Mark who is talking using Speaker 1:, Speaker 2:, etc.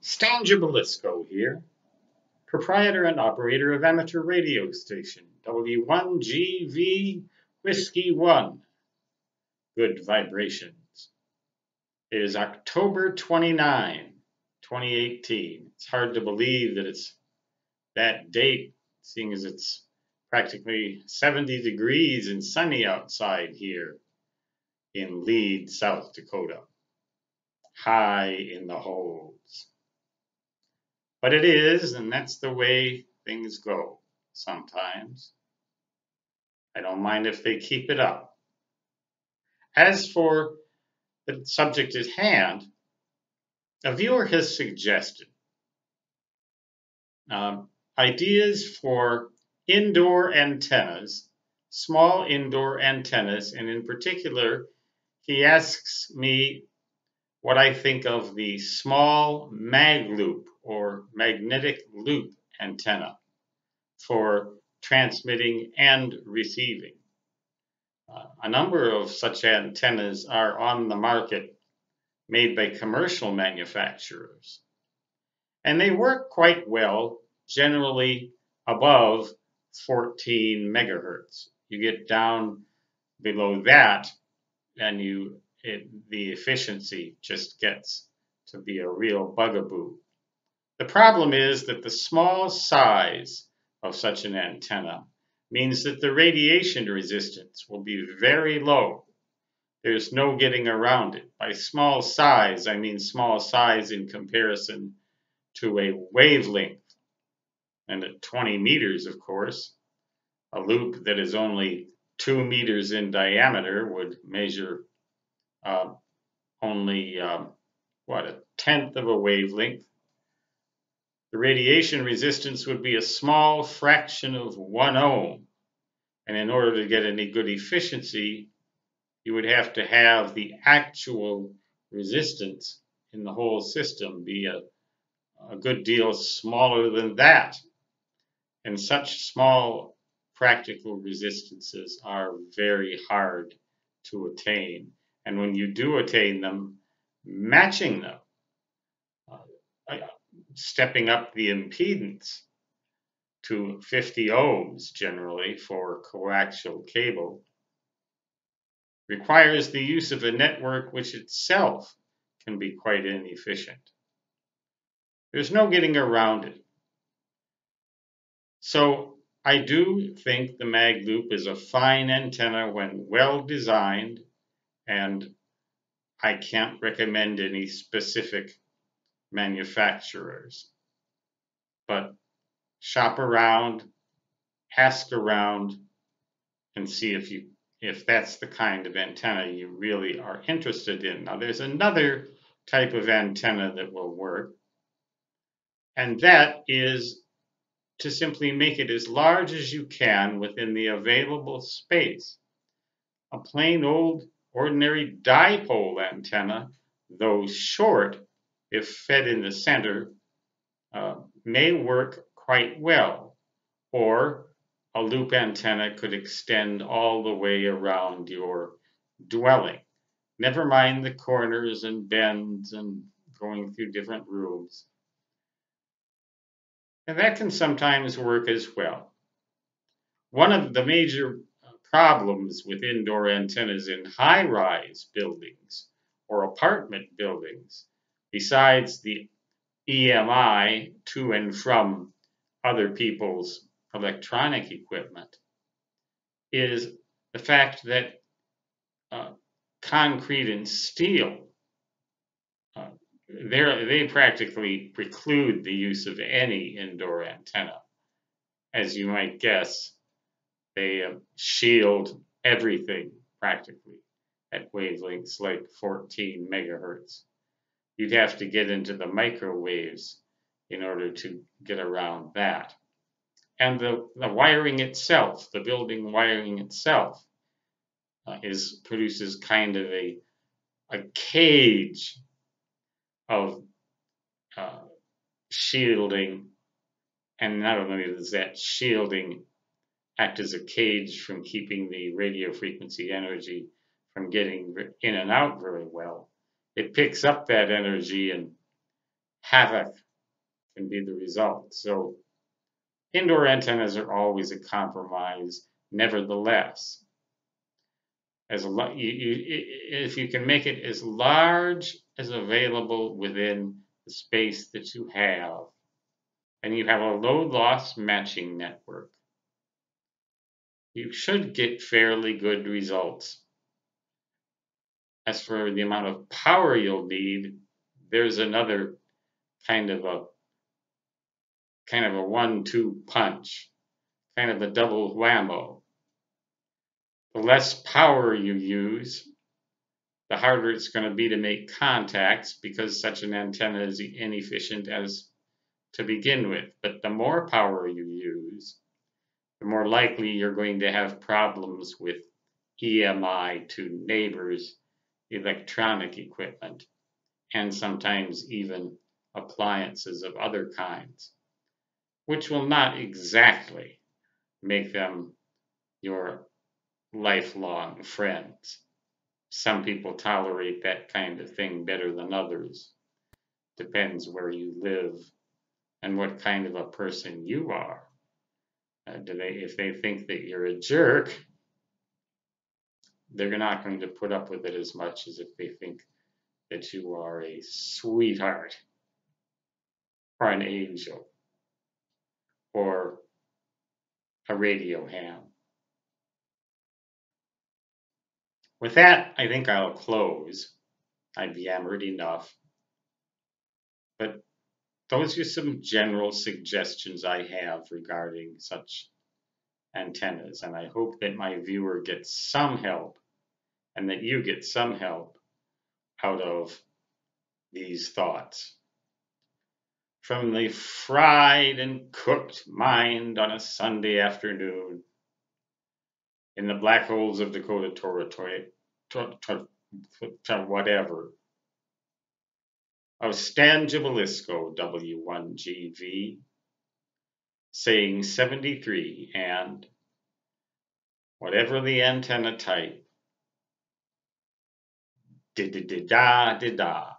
Speaker 1: Stan Gibilisco here, proprietor and operator of amateur radio station W1GV Whiskey 1. Good vibrations. It is October 29, 2018. It's hard to believe that it's that date, seeing as it's practically 70 degrees and sunny outside here in Lead, South Dakota. High in the holds. But it is, and that's the way things go sometimes. I don't mind if they keep it up. As for the subject at hand, a viewer has suggested ideas for indoor antennas, small indoor antennas, and in particular, he asks me what I think of the small Magloop or magnetic loop antenna for transmitting and receiving. A number of such antennas are on the market made by commercial manufacturers, and they work quite well, generally above 14 megahertz. You get down below that and the efficiency just gets to be a real bugaboo. The problem is that the small size of such an antenna means that the radiation resistance will be very low. There's no getting around it. By small size, I mean small size in comparison to a wavelength. And at 20 meters, of course, a loop that is only 2 meters in diameter would measure only, a tenth of a wavelength. The radiation resistance would be a small fraction of 1 ohm. And in order to get any good efficiency, you would have to have the actual resistance in the whole system be a good deal smaller than that. And such small practical resistances are very hard to attain. And when you do attain them, matching them, stepping up the impedance to 50 ohms generally for coaxial cable, requires the use of a network which itself can be quite inefficient. There's no getting around it. So I do think the Magloop is a fine antenna when well designed, and I can't recommend any specific manufacturers. But shop around, ask around, and see if that's the kind of antenna you really are interested in. Now there's another type of antenna that will work, and that is to simply make it as large as you can within the available space. A plain old ordinary dipole antenna, though short, if fed in the center, may work quite well, or a loop antenna could extend all the way around your dwelling. Never mind the corners and bends and going through different rooms. And that can sometimes work as well. One of the major problems with indoor antennas in high-rise buildings or apartment buildings, besides the EMI to and from other people's electronic equipment, is the fact that concrete and steel, they practically preclude the use of any indoor antenna. As you might guess, they shield everything practically at wavelengths like 14 megahertz. You'd have to get into the microwaves in order to get around that. And the wiring itself, the building wiring itself, produces kind of a cage of shielding, and not only does that shielding act as a cage from keeping the radio frequency energy from getting in and out very well, it picks up that energy and havoc can be the result. So indoor antennas are always a compromise, nevertheless. If you can make it as large as available within the space that you have, and you have a low loss matching network, you should get fairly good results. As for the amount of power you'll need, there's another kind of a 1-2 punch, kind of a double whammo. The less power you use, the harder it's going to be to make contacts because such an antenna is inefficient as to begin with. But the more power you use, the more likely you're going to have problems with EMI to neighbors' electronic equipment, and sometimes even appliances of other kinds, which will not exactly make them your lifelong friends. Some people tolerate that kind of thing better than others. Depends where you live and what kind of a person you are. If they think that you're a jerk, they're not going to put up with it as much as if they think that you are a sweetheart or an angel or a radio ham. With that, I think I'll close. I've yammered enough. But those are some general suggestions I have regarding such antennas, and I hope that my viewer gets some help and that you get some help out of these thoughts. From the fried and cooked mind on a Sunday afternoon in the black holes of Dakota Territory, whatever, of Stan Gibilisco, W1GV, saying 73, and whatever the antenna type, da-da-da-da-da-da.